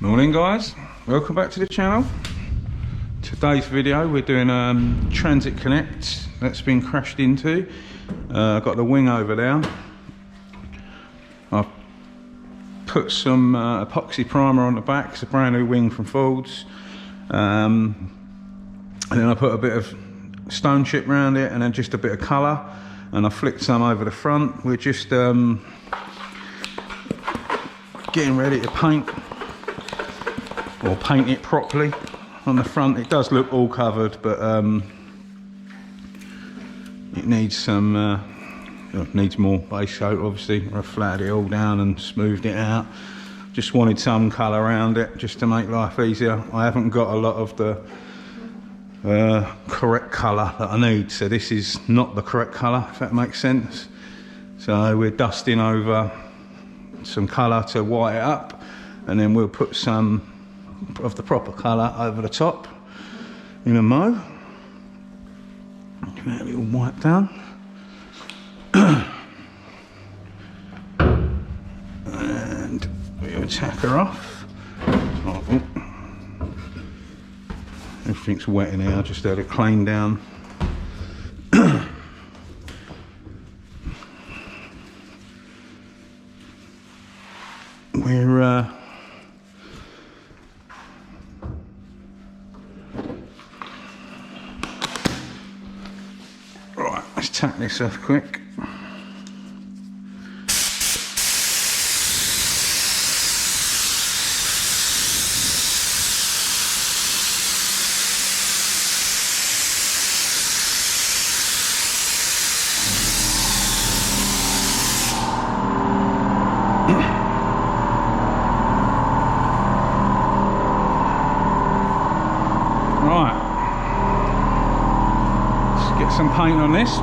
Morning guys, welcome back to the channel. Today's video we're doing Transit Connect that's been crashed into. I've got the wing over there. I've put some epoxy primer on the back. It's a brand new wing from Fords, and then I put a bit of stone chip around it and then just a bit of colour, and I flicked some over the front. We're just getting ready to paint it properly on the front. It does look all covered, but it needs some needs more base coat. Obviously I flattened it all down and smoothed it out. Just wanted some colour around it just to make life easier. I haven't got a lot of the correct colour that I need, so this is not the correct colour, if that makes sense. So we're dusting over some colour to white it up, and then we'll put some of the proper colour over the top in a mo. Give that a little wipe down. And we'll tack her off. Oh, everything's wet in here, I just had it cleaned down. We're right, let's tack this off quick. Some paint on this.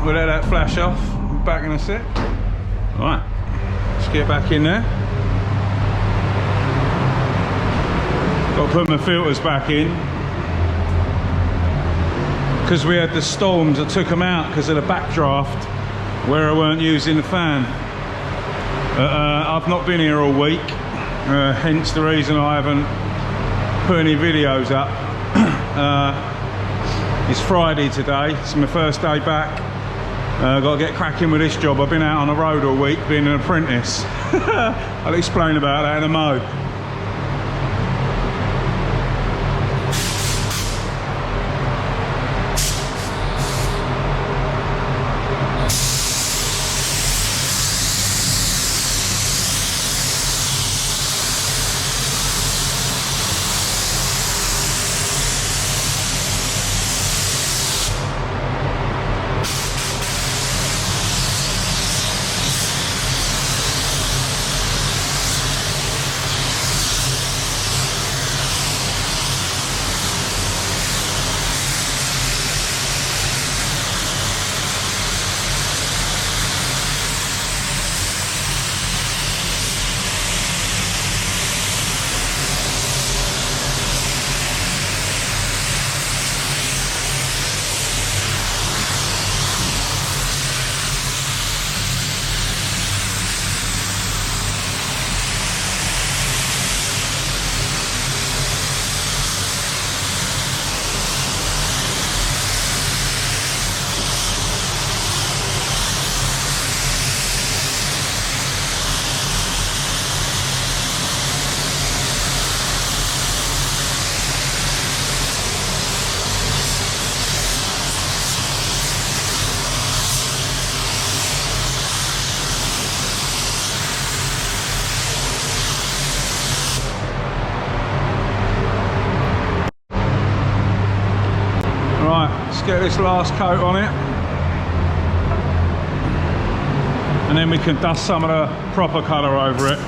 We'll let that flash off. We're back in a sec. Right, let's get back in there. Got to put my filters back in because we had the storms. I took them out because of the backdraft where I weren't using the fan. I've not been here all week, hence the reason I haven't put any videos up. It's Friday today. It's my first day back. Got to get cracking with this job. I've been out on the road all week being an apprentice. I'll explain about that in a mo. this last coat on it, and then we can dust some of the proper colour over it.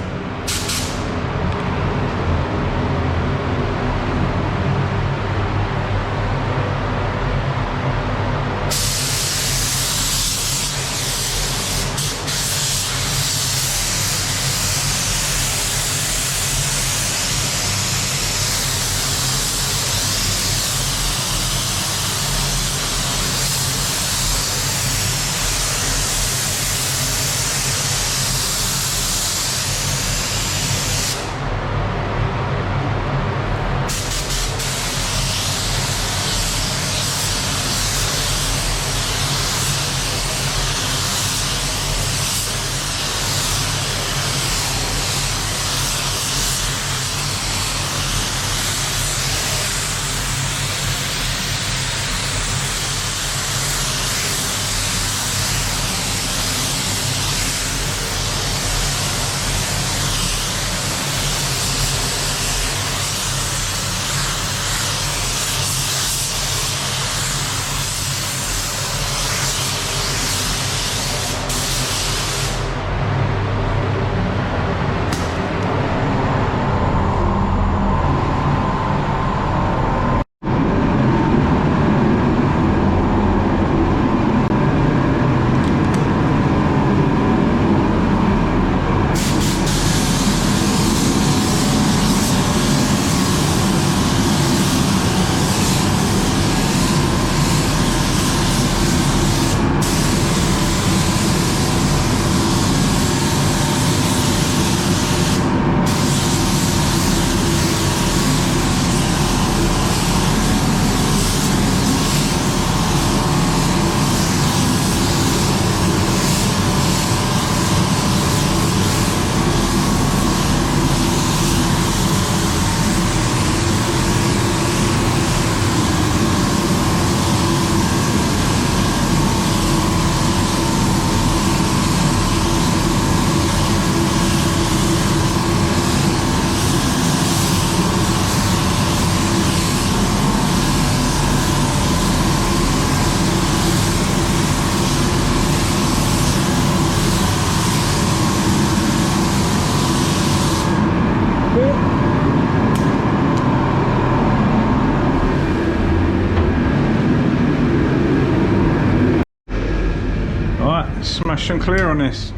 Smash and clear on this.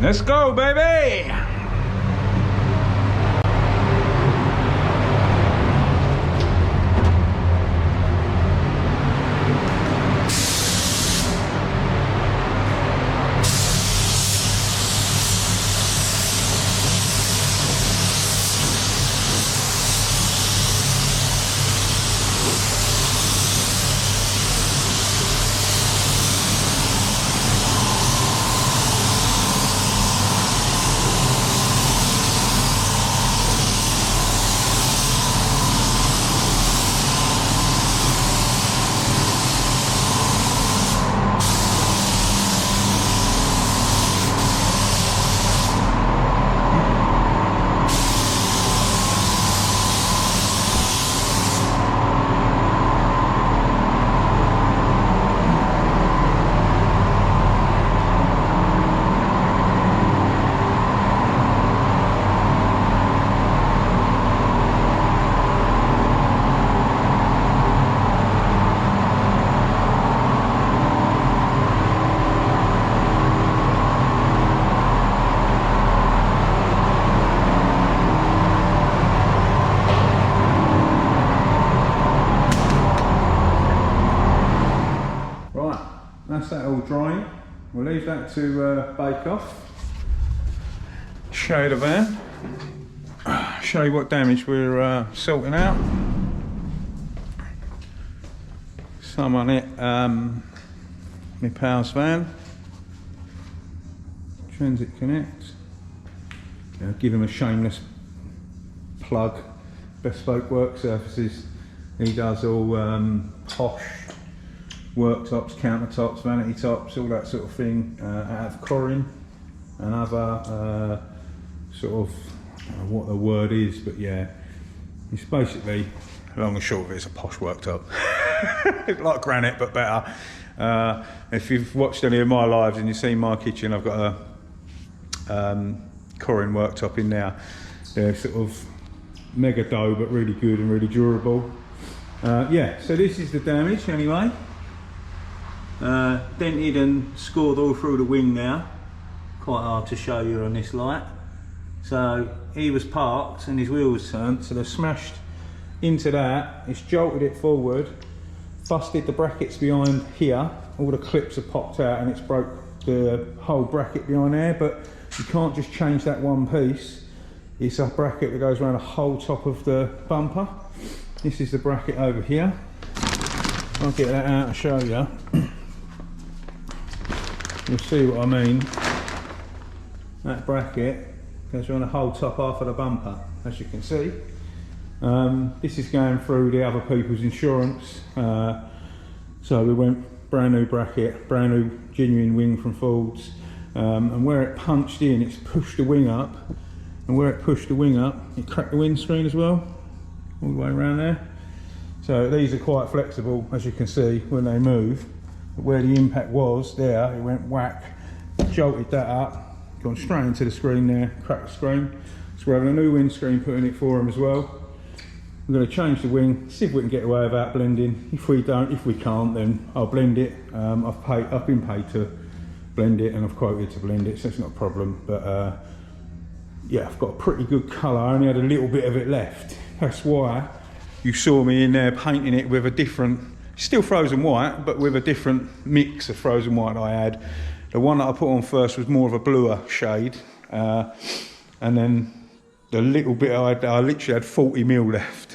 Let's go, baby! that's that all drying. We'll leave that to bake off. Show you the van. Show you what damage we're sorting out. Some on it, my pal's van. Transit Connect. Give him a shameless plug. Bespoke Work Surfaces. He does all posh worktops, countertops, vanity tops, all that sort of thing out of Corin and other sort of, I don't know what the word is, but yeah, it's basically, long and short of it, it's a posh worktop. Like granite, but better. If you've watched any of my lives and you've seen my kitchen, I've got a Corin worktop in there. They're sort of mega dough, but really good and really durable. Yeah, so this is the damage anyway. Dented and scored all through the wing now. Quite hard to show you on this light. So he was parked and his wheel was turned, so they've smashed into that. It's jolted it forward, busted the brackets behind here. All the clips have popped out and it's broke the whole bracket behind there, but you can't just change that one piece. It's a bracket that goes around the whole top of the bumper. This is the bracket over here. I'll get that out and show you. You'll see what I mean. That bracket goes around the whole top half of the bumper, as you can see. This is going through the other people's insurance. So we went brand new bracket, brand new genuine wing from Fords. And where it punched in, it's pushed the wing up. And where it pushed the wing up, it cracked the windscreen as well, all the way around there. So these are quite flexible, as you can see, when they move. But where the impact was there, it went whack, jolted that up, gone straight into the screen there, cracked the screen. So we're having a new windscreen put in it for them as well. I'm going to change the wing, see if we can get away without blending. If we can't, then I'll blend it. I've been paid to blend it and I've quoted to blend it, so it's not a problem. But yeah, I've got a pretty good colour. I only had a little bit of it left. That's why you saw me in there painting it with a different, still frozen white, but with a different mix of frozen white I had. The one that I put on first was more of a bluer shade, and then the little bit I literally had 40 mil left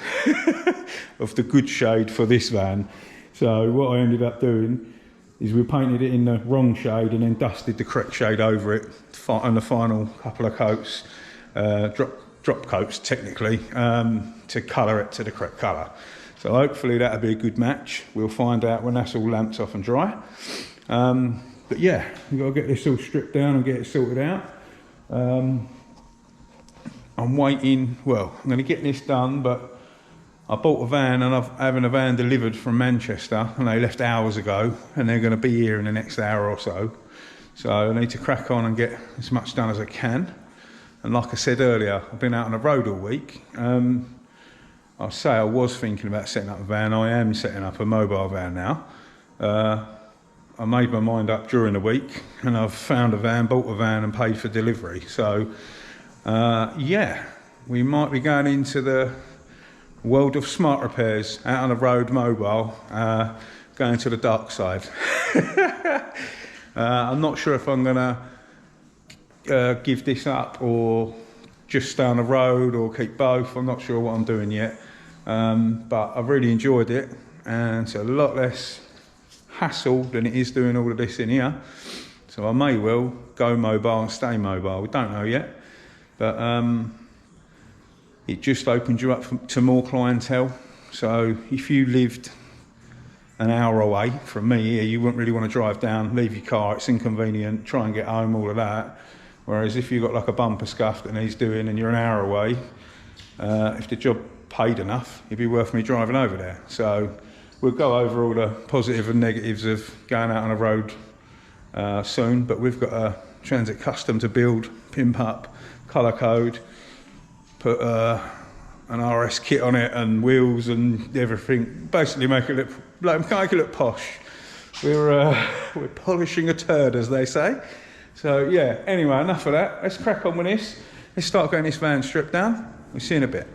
of the good shade for this van. So what I ended up doing is we painted it in the wrong shade and then dusted the correct shade over it on the final couple of coats, drop coats technically, to colour it to the correct colour. So hopefully that'll be a good match. We'll find out when that's all lamped off and dry. But yeah, we've got to get this all stripped down and get it sorted out. I'm waiting, well, I'm going to get this done, but I bought a van and I'm having a van delivered from Manchester and they left hours ago and they're going to be here in the next hour or so. So I need to crack on and get as much done as I can. And like I said earlier, I've been out on the road all week. I'll say I was thinking about setting up a van. I am setting up a mobile van now. I made my mind up during the week and I've found a van, bought a van and paid for delivery. So yeah, we might be going into the world of smart repairs, out on the road mobile, going to the dark side. I'm not sure if I'm going to give this up or just stay on the road or keep both. I'm not sure what I'm doing yet, but I've really enjoyed it and it's a lot less hassle than it is doing all of this in here. So I may well go mobile and stay mobile, we don't know yet. But it just opens you up to more clientele. So if you lived an hour away from me here, you wouldn't really want to drive down, leave your car, it's inconvenient, try and get home, all of that. Whereas if you've got like a bumper scuff that needs doing and you're an hour away, if the job paid enough, it'd be worth me driving over there. So we'll go over all the positive and negatives of going out on a road soon, but we've got a Transit Custom to build, pimp up, colour code, put an RS kit on it and wheels and everything, basically make it look posh. We're polishing a turd, as they say. So yeah, anyway, enough of that. Let's crack on with this. Let's start getting this van stripped down. We'll see you in a bit.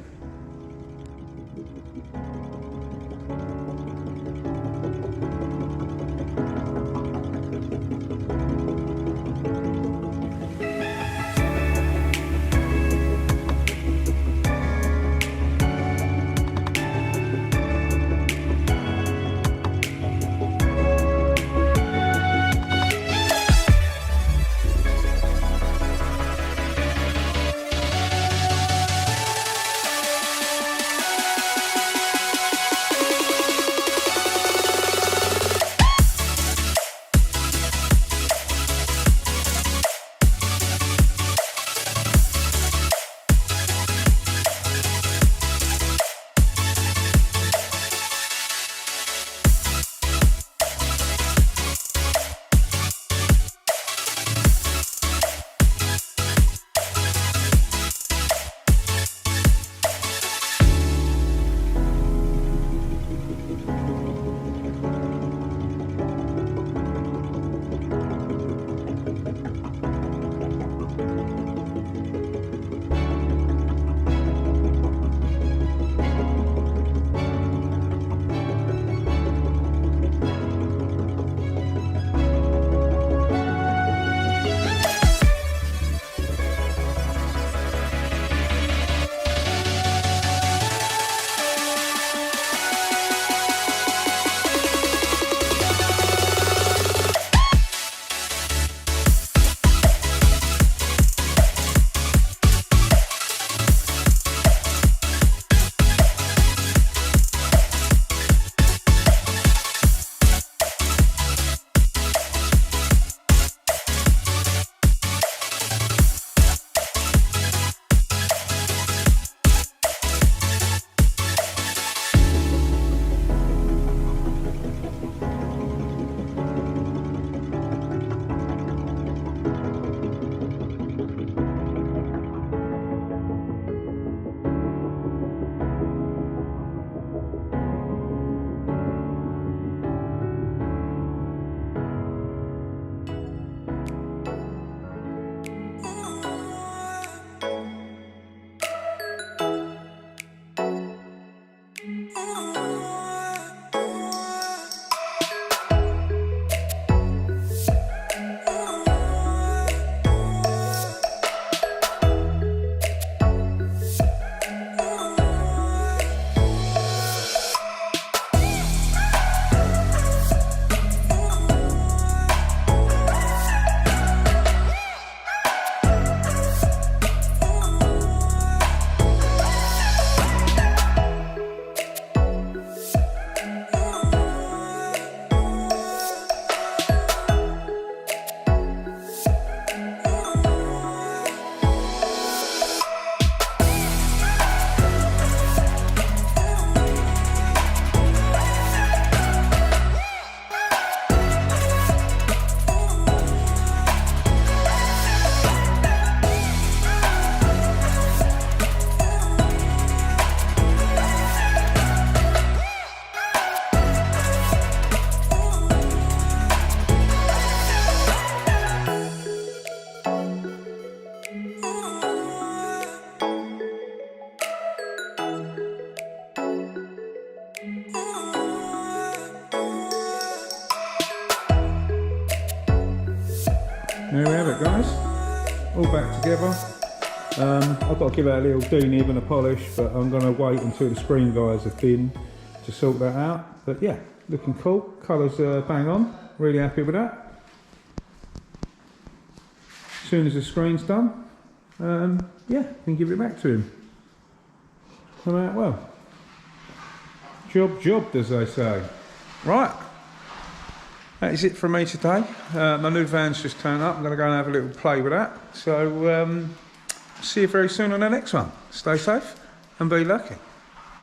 There we have it, guys. All back together. I've got to give it a little denib and a polish, but I'm going to wait until the screen guys have been to sort that out. But yeah, looking cool. Colours bang on. Really happy with that. As soon as the screen's done, yeah, can give it back to him. Come out well. Job, as they say. Right. That is it from me today. My new van's just turned up. I'm going to go and have a little play with that. So, see you very soon on the next one. Stay safe and be lucky.